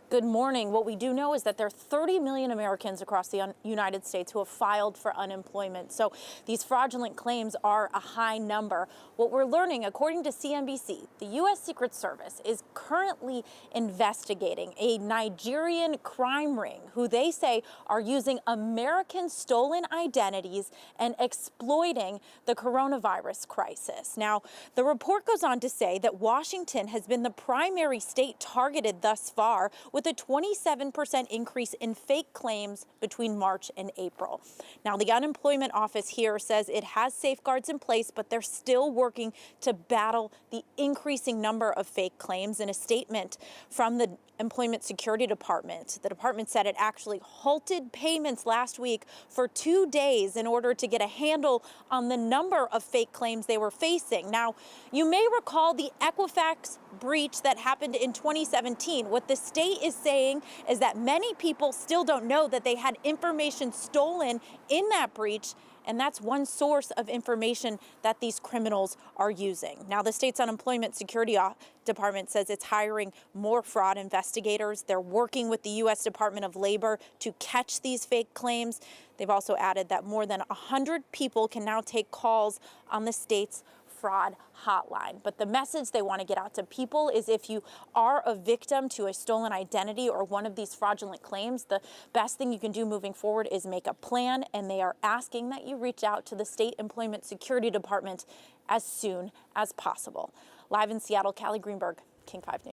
Good morning. What we do know is that there are 30 million Americans across the United States who have filed for unemployment. So these fraudulent claims are a high number. What we're learning, according to CNBC, the U.S. Secret Service is currently investigating a Nigerian crime ring who they say are using American stolen identities and exploiting the coronavirus crisis. Now, the report goes on to say that Washington has been the primary state targeted thus far, with a 27% increase in fake claims between March and April. Now, the unemployment office here says it has safeguards in place, but they're still working to battle the increasing number of fake claims. In a statement from the Employment Security Department, the department said it actually halted payments last week for 2 days in order to get a handle on the number of fake claims they were facing. Now, you may recall the Equifax breach that happened in 2017. What the state is saying is that many people still don't know that they had information stolen in that breach, and that's one source of information that these criminals are using. Now, the state's Unemployment Security Department says it's hiring more fraud investigators. They're working with the U.S. Department of Labor to catch these fake claims. They've also added that more than 100 people can now take calls on the state's fraud hotline. But the message they want to get out to people is if you are a victim to a stolen identity or one of these fraudulent claims, the best thing you can do moving forward is make a plan, and they are asking that you reach out to the State Employment Security Department as soon as possible. Live in Seattle, Callie Greenberg, King 5 News.